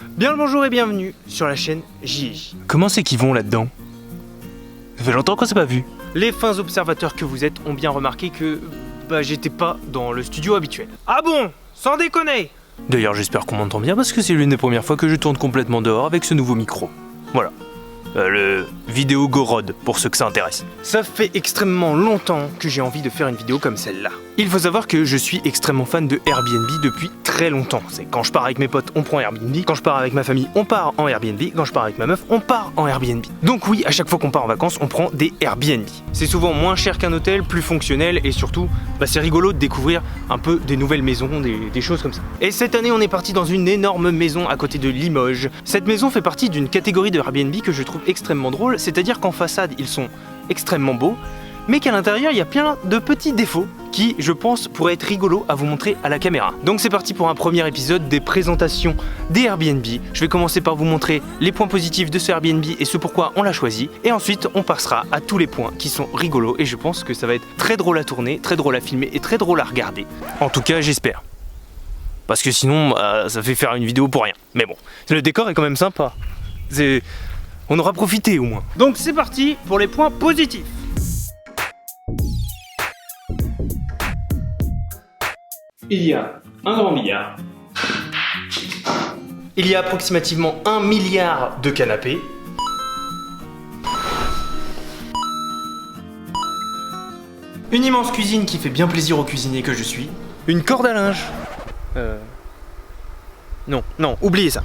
Bien le bonjour et bienvenue sur la chaîne JJ. Comment c'est qu'ils vont là-dedans? Ça fait longtemps qu'on s'est pas vu. Les fins observateurs que vous êtes ont bien remarqué que j'étais pas dans le studio habituel. Ah bon? Sans déconner! D'ailleurs j'espère qu'on m'entend bien parce que c'est l'une des premières fois que je tourne complètement dehors avec ce nouveau micro. Voilà. Le vidéo Gorod, pour ceux que ça intéresse. Ça fait extrêmement longtemps que j'ai envie de faire une vidéo comme celle-là. Il faut savoir que je suis extrêmement fan de Airbnb depuis très longtemps. C'est quand je pars avec mes potes, on prend Airbnb. Quand je pars avec ma famille, on part en Airbnb. Quand je pars avec ma meuf, on part en Airbnb. Donc oui, à chaque fois qu'on part en vacances, on prend des Airbnb. C'est souvent moins cher qu'un hôtel, plus fonctionnel et surtout, c'est rigolo de découvrir un peu des nouvelles maisons, des choses comme ça. Et cette année, on est parti dans une énorme maison à côté de Limoges. Cette maison fait partie d'une catégorie de Airbnb que je trouve extrêmement drôle, c'est-à-dire qu'en façade, ils sont extrêmement beaux, mais qu'à l'intérieur, il y a plein de petits défauts qui, je pense, pourraient être rigolos à vous montrer à la caméra. Donc c'est parti pour un premier épisode des présentations des Airbnb. Je vais commencer par vous montrer les points positifs de ce Airbnb et ce pourquoi on l'a choisi. Et ensuite, on passera à tous les points qui sont rigolos et je pense que ça va être très drôle à tourner, très drôle à filmer et très drôle à regarder. En tout cas, j'espère. Parce que sinon, ça fait faire une vidéo pour rien. Mais bon, le décor est quand même sympa. On aura profité au moins. Donc c'est parti pour les points positifs. Il y a un grand billard. Il y a approximativement 1 milliard de canapés. Une immense cuisine qui fait bien plaisir aux cuisiniers que je suis. Une corde à linge. Non, oubliez ça.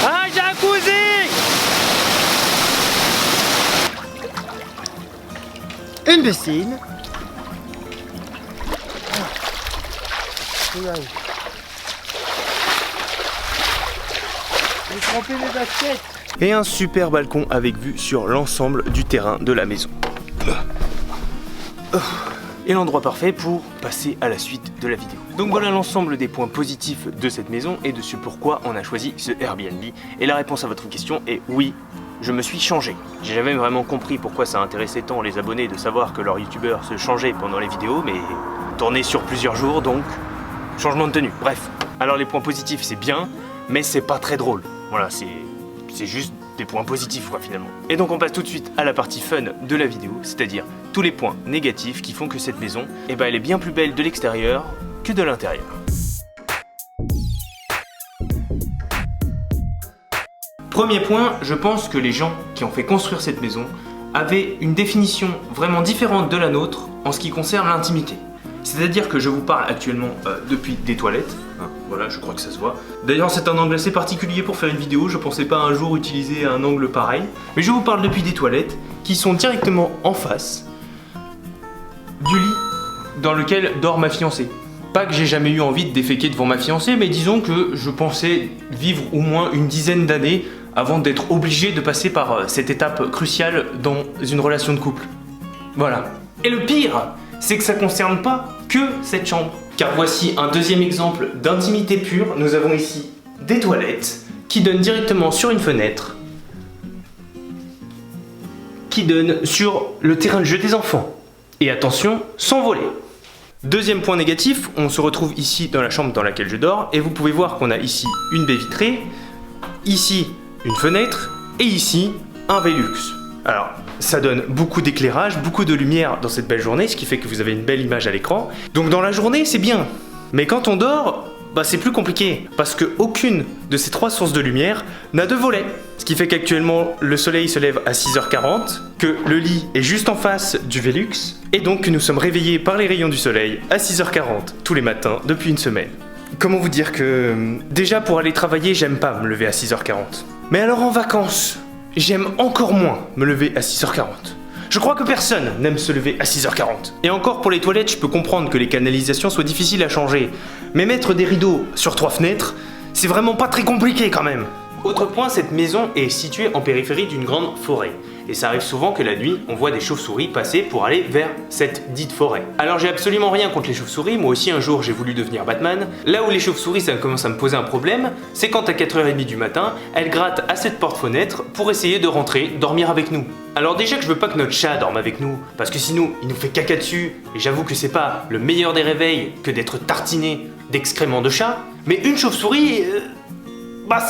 Un jacuzzi! Une piscine. Et un super balcon avec vue sur l'ensemble du terrain de la maison. Et l'endroit parfait pour passer à la suite de la vidéo. Donc voilà l'ensemble des points positifs de cette maison et de ce pourquoi on a choisi ce Airbnb. Et la réponse à votre question est oui. Je me suis changé. J'ai jamais vraiment compris pourquoi ça intéressait tant les abonnés de savoir que leur youtubeur se changeait pendant les vidéos, mais tourné sur plusieurs jours, donc changement de tenue. Bref, alors les points positifs c'est bien, mais c'est pas très drôle. Voilà, c'est juste des points positifs quoi finalement. Et donc on passe tout de suite à la partie fun de la vidéo, c'est-à-dire tous les points négatifs qui font que cette maison, elle est bien plus belle de l'extérieur que de l'intérieur. Premier point, je pense que les gens qui ont fait construire cette maison avaient une définition vraiment différente de la nôtre en ce qui concerne l'intimité. C'est-à-dire que je vous parle actuellement depuis des toilettes, voilà, je crois que ça se voit. D'ailleurs c'est un angle assez particulier pour faire une vidéo, je pensais pas un jour utiliser un angle pareil. Mais je vous parle depuis des toilettes qui sont directement en face du lit dans lequel dort ma fiancée. Pas que j'ai jamais eu envie de déféquer devant ma fiancée, mais disons que je pensais vivre au moins une dizaine d'années avant d'être obligé de passer par cette étape cruciale dans une relation de couple. Voilà. Et le pire, c'est que ça concerne pas que cette chambre. Car voici un deuxième exemple d'intimité pure. Nous avons ici des toilettes qui donnent directement sur une fenêtre qui donne sur le terrain de jeu des enfants. Et attention, sans voler. Deuxième point négatif, on se retrouve ici dans la chambre dans laquelle je dors et vous pouvez voir qu'on a ici une baie vitrée, ici une fenêtre et ici un Velux. Alors, ça donne beaucoup d'éclairage, beaucoup de lumière dans cette belle journée, ce qui fait que vous avez une belle image à l'écran. Donc dans la journée, c'est bien. Mais quand on dort, c'est plus compliqué. Parce que aucune de ces trois sources de lumière n'a de volet. Ce qui fait qu'actuellement, le soleil se lève à 6h40, que le lit est juste en face du Velux, et donc que nous sommes réveillés par les rayons du soleil à 6h40 tous les matins depuis une semaine. Comment vous dire que... Déjà pour aller travailler, j'aime pas me lever à 6h40. Mais alors en vacances, j'aime encore moins me lever à 6h40. Je crois que personne n'aime se lever à 6h40. Et encore pour les toilettes, je peux comprendre que les canalisations soient difficiles à changer. Mais mettre des rideaux sur 3 fenêtres, c'est vraiment pas très compliqué quand même. Autre point, cette maison est située en périphérie d'une grande forêt. Et ça arrive souvent que la nuit, on voit des chauves-souris passer pour aller vers cette dite forêt. Alors j'ai absolument rien contre les chauves-souris, moi aussi un jour j'ai voulu devenir Batman. Là où les chauves-souris ça commence à me poser un problème, c'est quand à 4h30 du matin, elles grattent à cette porte-fenêtre pour essayer de rentrer, dormir avec nous. Alors déjà que je veux pas que notre chat dorme avec nous, parce que sinon il nous fait caca dessus, et j'avoue que c'est pas le meilleur des réveils que d'être tartiné d'excréments de chat, mais une chauve-souris... bah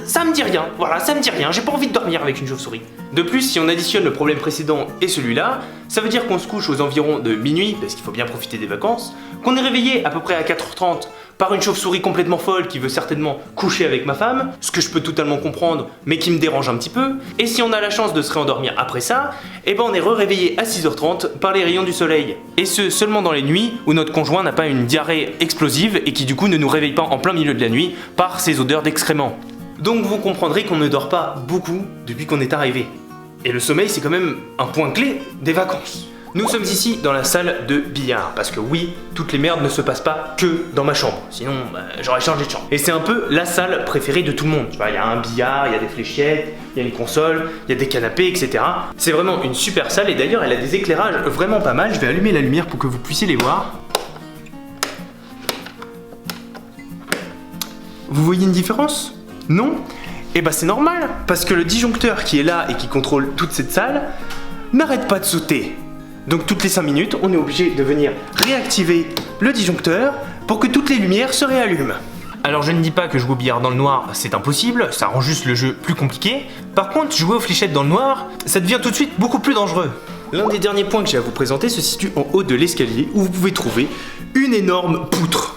ça me dit rien. Voilà, ça me dit rien. J'ai pas envie de dormir avec une chauve-souris. De plus, si on additionne le problème précédent et celui-là, ça veut dire qu'on se couche aux environs de minuit, parce qu'il faut bien profiter des vacances, qu'on est réveillé à peu près à 4h30 par une chauve-souris complètement folle qui veut certainement coucher avec ma femme, ce que je peux totalement comprendre, mais qui me dérange un petit peu. Et si on a la chance de se réendormir après ça, eh ben on est réveillé à 6h30 par les rayons du soleil. Et ce, seulement dans les nuits où notre conjoint n'a pas une diarrhée explosive et qui du coup ne nous réveille pas en plein milieu de la nuit par ses odeurs d'excréments. Donc vous comprendrez qu'on ne dort pas beaucoup depuis qu'on est arrivé. Et le sommeil, c'est quand même un point clé des vacances. Nous sommes ici dans la salle de billard, parce que oui, toutes les merdes ne se passent pas que dans ma chambre, sinon j'aurais changé de chambre. Et c'est un peu la salle préférée de tout le monde, tu vois, il y a un billard, il y a des fléchettes, il y a une console, il y a des canapés, etc. C'est vraiment une super salle, et d'ailleurs elle a des éclairages vraiment pas mal. Je vais allumer la lumière pour que vous puissiez les voir. Vous voyez une différence? Non? Et bah c'est normal, parce que le disjoncteur qui est là et qui contrôle toute cette salle n'arrête pas de sauter. Donc toutes les 5 minutes, on est obligé de venir réactiver le disjoncteur pour que toutes les lumières se réallument. Alors je ne dis pas que jouer au billard dans le noir c'est impossible, ça rend juste le jeu plus compliqué. Par contre, jouer aux fléchettes dans le noir, ça devient tout de suite beaucoup plus dangereux. L'un des derniers points que j'ai à vous présenter se situe en haut de l'escalier où vous pouvez trouver une énorme poutre.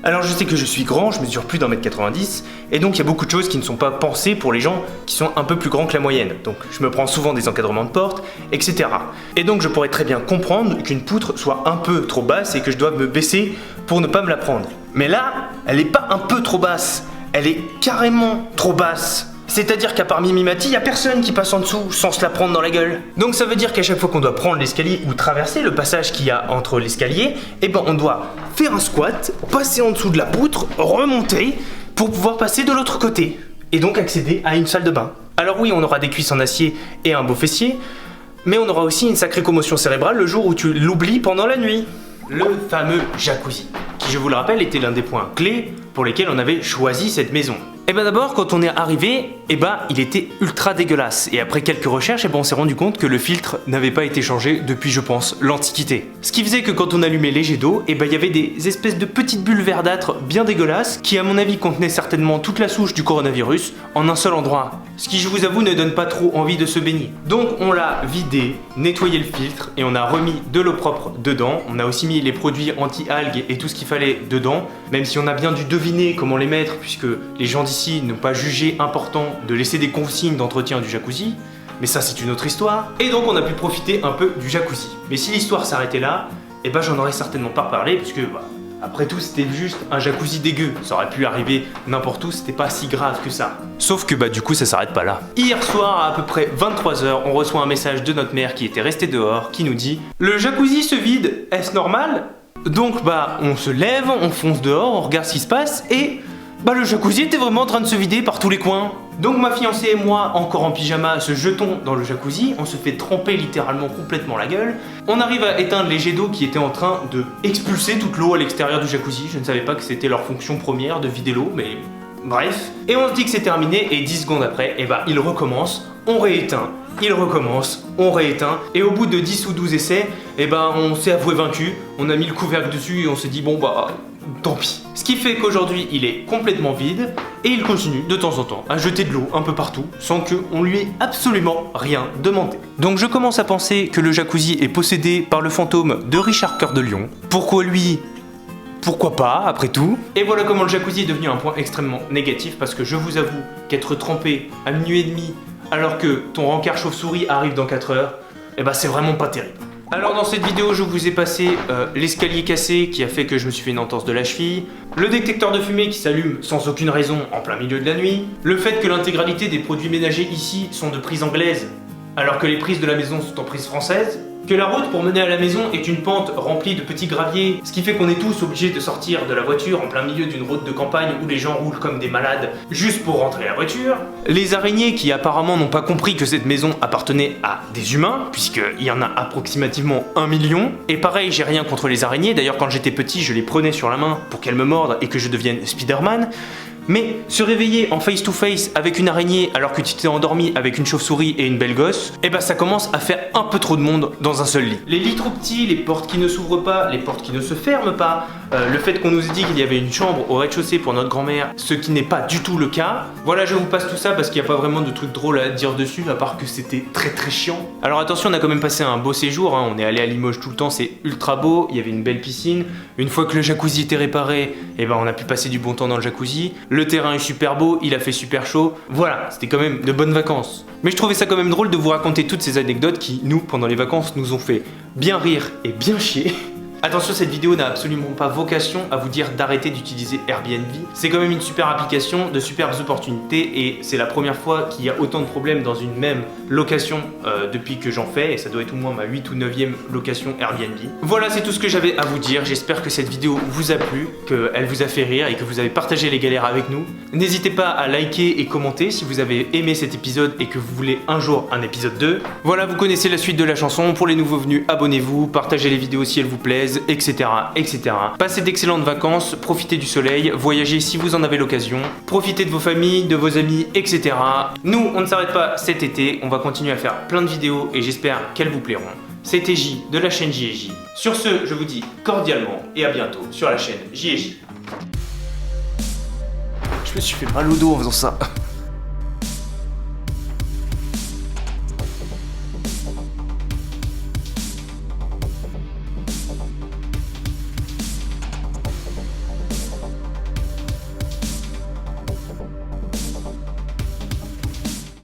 Alors je sais que je suis grand, je mesure plus d'1m90, et donc il y a beaucoup de choses qui ne sont pas pensées pour les gens qui sont un peu plus grands que la moyenne. Donc je me prends souvent des encadrements de porte, etc. Et donc je pourrais très bien comprendre qu'une poutre soit un peu trop basse et que je doive me baisser pour ne pas me la prendre. Mais là, elle est pas un peu trop basse, elle est carrément trop basse. C'est-à-dire qu'à part Mimimati, il n'y a personne qui passe en dessous sans se la prendre dans la gueule. Donc ça veut dire qu'à chaque fois qu'on doit prendre l'escalier ou traverser le passage qu'il y a entre l'escalier, eh ben on doit faire un squat, passer en dessous de la poutre, remonter pour pouvoir passer de l'autre côté. Et donc accéder à une salle de bain. Alors oui, on aura des cuisses en acier et un beau fessier, mais on aura aussi une sacrée commotion cérébrale le jour où tu l'oublies pendant la nuit. Le fameux jacuzzi, qui je vous le rappelle était l'un des points clés pour lesquels on avait choisi cette maison. Et ben d'abord, quand on est arrivé, il était ultra dégueulasse. Et après quelques recherches, on s'est rendu compte que le filtre n'avait pas été changé depuis, je pense, l'Antiquité. Ce qui faisait que quand on allumait les jets d'eau, il y avait des espèces de petites bulles verdâtres bien dégueulasses qui, à mon avis, contenaient certainement toute la souche du coronavirus en un seul endroit. Ce qui, je vous avoue, ne donne pas trop envie de se baigner. Donc on l'a vidé, nettoyé le filtre et on a remis de l'eau propre dedans. On a aussi mis les produits anti-algues et tout ce qu'il fallait dedans, même si on a bien dû deviner comment les mettre, puisque les gens d'ici n'ont pas jugé important de laisser des consignes d'entretien du jacuzzi, mais ça c'est une autre histoire. Et donc on a pu profiter un peu du jacuzzi. Mais si l'histoire s'arrêtait là, j'en aurais certainement pas reparlé, puisque après tout c'était juste un jacuzzi dégueu. Ça aurait pu arriver n'importe où, c'était pas si grave que ça. Sauf que du coup ça s'arrête pas là. Hier soir à peu près 23h, on reçoit un message de notre mère qui était restée dehors, qui nous dit « Le jacuzzi se vide, est-ce normal ?» Donc on se lève, on fonce dehors, on regarde ce qui se passe et... le jacuzzi était vraiment en train de se vider par tous les coins. Donc ma fiancée et moi, encore en pyjama, se jetons dans le jacuzzi, on se fait tremper littéralement complètement la gueule. On arrive à éteindre les jets d'eau qui étaient en train de expulser toute l'eau à l'extérieur du jacuzzi. Je ne savais pas que c'était leur fonction première de vider l'eau, mais bref. Et on se dit que c'est terminé et 10 secondes après, il recommence, on rééteint, il recommence, on rééteint. Et au bout de 10 ou 12 essais, on s'est avoué vaincu, on a mis le couvercle dessus et on s'est dit tant pis. Ce qui fait qu'aujourd'hui il est complètement vide et il continue de temps en temps à jeter de l'eau un peu partout sans qu'on lui ait absolument rien demandé. Donc je commence à penser que le jacuzzi est possédé par le fantôme de Richard Cœur de Lion. Pourquoi lui? Pourquoi pas, après tout? Et voilà comment le jacuzzi est devenu un point extrêmement négatif, parce que je vous avoue qu'être trempé à minuit et demi alors que ton rencard chauve-souris arrive dans 4 heures, c'est vraiment pas terrible. Alors dans cette vidéo, je vous ai passé l'escalier cassé qui a fait que je me suis fait une entorse de la cheville, le détecteur de fumée qui s'allume sans aucune raison en plein milieu de la nuit, le fait que l'intégralité des produits ménagers ici sont de prise anglaise alors que les prises de la maison sont en prise française, que la route pour mener à la maison est une pente remplie de petits graviers, ce qui fait qu'on est tous obligés de sortir de la voiture en plein milieu d'une route de campagne où les gens roulent comme des malades juste pour rentrer à la voiture, les araignées qui apparemment n'ont pas compris que cette maison appartenait à des humains, puisqu'il y en a approximativement 1 million, et pareil, j'ai rien contre les araignées, d'ailleurs quand j'étais petit je les prenais sur la main pour qu'elles me mordent et que je devienne Spider-Man. Mais se réveiller en face-to-face avec une araignée alors que tu t'es endormi avec une chauve-souris et une belle gosse, ça commence à faire un peu trop de monde dans un seul lit. Les lits trop petits, les portes qui ne s'ouvrent pas, les portes qui ne se ferment pas, le fait qu'on nous ait dit qu'il y avait une chambre au rez-de-chaussée pour notre grand-mère, ce qui n'est pas du tout le cas. Voilà, je vous passe tout ça parce qu'il n'y a pas vraiment de trucs drôles à dire dessus, à part que c'était très très chiant. Alors attention, on a quand même passé un beau séjour, hein. On est allé à Limoges tout le temps, c'est ultra beau, il y avait une belle piscine. Une fois que le jacuzzi était réparé, eh ben on a pu passer du bon temps dans le jacuzzi. Le terrain est super beau, il a fait super chaud. Voilà, c'était quand même de bonnes vacances. Mais je trouvais ça quand même drôle de vous raconter toutes ces anecdotes qui, nous, pendant les vacances, nous ont fait bien rire et bien chier. Attention, cette vidéo n'a absolument pas vocation à vous dire d'arrêter d'utiliser Airbnb. C'est quand même une super application, de superbes opportunités et c'est la première fois qu'il y a autant de problèmes dans une même location depuis que j'en fais et ça doit être au moins ma 8 ou 9e location Airbnb. Voilà, c'est tout ce que j'avais à vous dire. J'espère que cette vidéo vous a plu, qu'elle vous a fait rire et que vous avez partagé les galères avec nous. N'hésitez pas à liker et commenter si vous avez aimé cet épisode et que vous voulez un jour un épisode 2. Voilà, vous connaissez la suite de la chanson. Pour les nouveaux venus, abonnez-vous, partagez les vidéos si elles vous plaisent, etc., etc. Passez d'excellentes vacances, profitez du soleil, voyagez si vous en avez l'occasion, profitez de vos familles, de vos amis, etc. Nous, on ne s'arrête pas cet été, on va continuer à faire plein de vidéos et j'espère qu'elles vous plairont. C'était J de la chaîne J&J. Sur ce, je vous dis cordialement et à bientôt sur la chaîne J&J. Je me suis fait mal au dos en faisant ça.